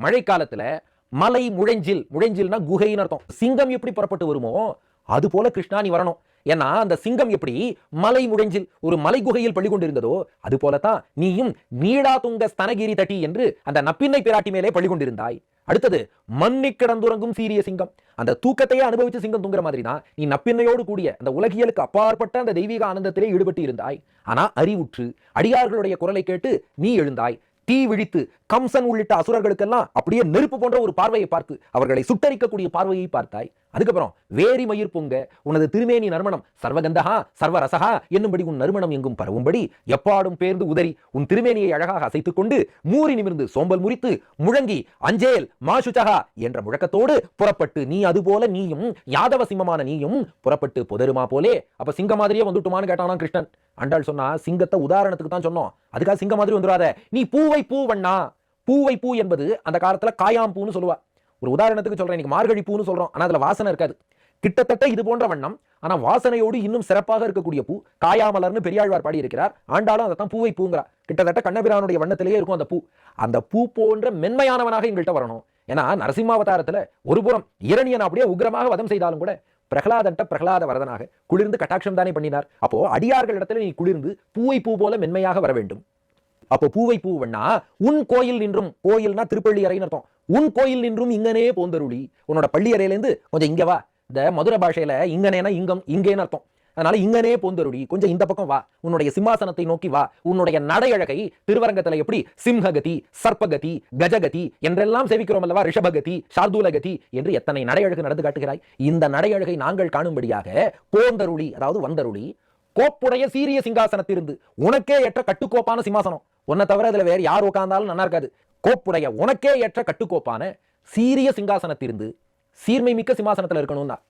மழைக்காலத்துல மலை முழைஞ்சில், முழைஞ்சில்னா குகைன்னு அர்த்தம். சிங்கம் எப்படி புறப்பட்டு வருமோ அது போல கிருஷ்ணா நீ வரணும். ஏன்னா அந்த சிங்கம் எப்படி மலை முழைஞ்சில் ஒரு மலை குகையில் பள்ளி கொண்டிருந்ததோ அது போலத்தான் நீயும் நீடா துங்க ஸ்தனகிரி தட்டி என்று அந்த நப்பின்னை பிராட்டி மேலே பள்ளி கொண்டிருந்தாய். அடுத்தது மண்ணி கிடந்துறங்கும் சீரிய சிங்கம். அந்த தூக்கத்தையே அனுபவிச்சு சிங்கம் தூங்குற மாதிரி தான் நீ நப்பின்னையோடு கூடிய அந்த உலகியலுக்கு அப்பாற்பட்ட அந்த தெய்வீக ஆனந்தத்திலே ஈடுபட்டு இருந்தாய். ஆனா அறிவுற்று அடியார்களுடைய குரலை கேட்டு நீ எழுந்தாய். தீ விழித்து கம்சன் உள்ளிட்ட அசுரர்களுக்கெல்லாம் அப்படியே நெருப்பு போன்ற ஒரு பார்வையை பார்த்து அவர்களை சுட்டரிக்கக்கூடிய பார்வையை பார்த்தாய். அதுக்கப்புறம் வேரி மயிர் பொங்க உனது திருமேனி நறுமணம் சர்வகந்தகா சர்வரசகா என்னும்படி உன் நறுமணம் எங்கும் பரவும்படி எப்பாடும் பேர்ந்து உதறி உன் திருமேனியை அழகாக அசைத்துக் கொண்டு மூறி நிமிர்ந்து சோம்பல் முறித்து முழங்கி அஞ்சேல் மாசுச்சகா என்ற முழக்கத்தோடு புறப்பட்டு நீ அதுபோல நீயும் யாதவ சிம்மமான நீயும் புறப்பட்டு புதருமா போலே. அப்ப சிங்க மாதிரியே வந்துட்டுமான்னு கேட்டானா கிருஷ்ணன். ஆண்டாள் சொன்னா சிங்கத்தை உதாரணத்துக்கு தான் சொன்னோம், அதுக்காக சிங்க மாதிரி வந்துடாத. நீ பூவை பூ வண்ணா. பூவை பூ என்பது அந்த காலத்துல காயாம் பூன்னு சொல்லுவா. ஒரு உதாரணத்துக்கு சொல்றேன், இன்னைக்கு மார்கழி பூன்னு சொல்றோம், ஆனா அதுல வாசனை இருக்காது. கிட்டத்தட்ட இது போன்ற வண்ணம், ஆனா வாசனையோடு இன்னும் சிறப்பாக இருக்கக்கூடிய பூ காயாமலர்னு பெரியாழ்வார் பாடி இருக்கிறார். ஆண்டாலும் அதைத்தான் பூவை பூங்கிறா. கிட்டத்தட்ட கண்ணபிரானுடைய வண்ணத்திலேயே இருக்கும் அந்த பூ. அந்த பூ போன்ற மென்மையானவனாக எங்கள்கிட்ட வரணும். ஏன்னா நரசிம்மாவதாரத்துல ஒரு புறம் இரணியன் அப்படியே உக்ரமாக வதம் செய்தாலும் கூட பிரகலாதன்ட்ட பிரகலாத வரதனாக குளிர்ந்து கட்டாட்சம் தானே பண்ணினார். அப்போ அடியார்கள் இடத்துல நீ குளிர்ந்து பூவை பூ போல மென்மையாக வர வேண்டும். அப்போ பூவை பூவண்ணா உன் கோயில் நின்றும், கோயில்னா திருப்பள்ளி அறைன்னு அர்த்தம், உன் கோயில் நின்றும் இங்கனே போந்தருளி. உன்னோட பள்ளி அறையிலேருந்து கொஞ்சம் இங்க வா. இந்த மதுரை பாஷையில இங்கனேனா இங்கம், இங்கேன்னு அர்த்தம். அதனால இங்கனே போந்தருளி, கொஞ்சம் இந்த பக்கம் வா, உன்னுடைய சிம்மாசனத்தை நோக்கி வா. உன்னுடைய நடையழகை திருவரங்கத்துல எப்படி சிம்ஹகதி சர்ப்பகதி கஜகதி என்றெல்லாம் சேவிக்கிறோம் அல்லவா, ரிஷபகதி சார்தூலகதி என்று எத்தனை நடையழகு நடந்து காட்டுகிறாய். இந்த நடையழகை நாங்கள் காணும்படியாக போந்தருளி, அதாவது வந்தருளி, கோப்புடைய சீரிய சிங்காசனத்திலிருந்து உனக்கே ஏற்ற கட்டுக்கோப்பான சிம்மாசனம். உன்னை தவிர அதுல வேற யார் உட்கார்ந்தாலும் நல்லா இருக்காது. கோப்புடைய உனக்கே ஏற்ற கட்டுக்கோப்பான சீரிய சிங்காசனத்திலிருந்து சீர்மை மிக்க சிம்மாசனத்துல இருக்கணும் தான்.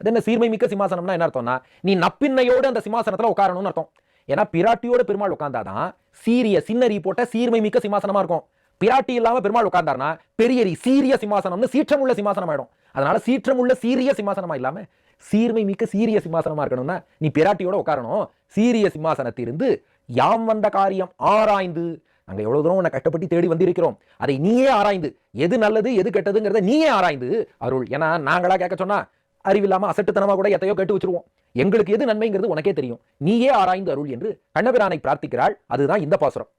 அது என்ன சீர்மை மிக்க சிம்மாசனம்னா என்ன அர்த்தம்னா, நீ நப்பின்னையோடு அந்த சிம்மாசனத்துல உட்காரணும்னு அர்த்தம். ஏன்னா பிராட்டியோட பெருமாள் உட்கார்ந்தாதான் சீரிய சின்னரி போட்ட சீர்மை மிக்க சிம்மாசனமா இருக்கும். பிராட்டி இல்லாம பெருமாள் உட்கார்ந்தார்னா பெரியரி சீரிய சிம்மாசனம்னு சீற்றமுள்ள சிம்மாசனம் ஆயிடும். அதனால சீற்றமுள்ள சீரிய சிம்மாசனமா இல்லாம சீர்மை மிக்க சீரிய சிம்மாசனமா இருக்கணும்னா நீ பிராட்டியோட உட்காரணும். சீரிய சிம்மாசனத்திலிருந்து யாம் வந்த காரியம் ஆராய்ந்து, நாங்க எவ்வளவு தூரம் உன்னை கஷ்டப்பட்டு தேடி வந்திருக்கிறோம், அதை நீயே ஆராய்ந்து, எது நல்லது எது கெட்டதுங்கிறத நீயே ஆராய்ந்து அருள். ஏன்னா நாங்களா கேட்க சொன்னா அறிவில்லாம அசட்டுத்தனமா கூட எத்தையோ கேட்டு வச்சிருவோம். எங்களுக்கு எது நன்மைங்கிறது உனக்கே தெரியும், நீயே ஆராய்ந்து அருள் என்று கண்ணபிரானை பிரார்த்திக்கிறாள். அதுதான் இந்த பாசுரம்.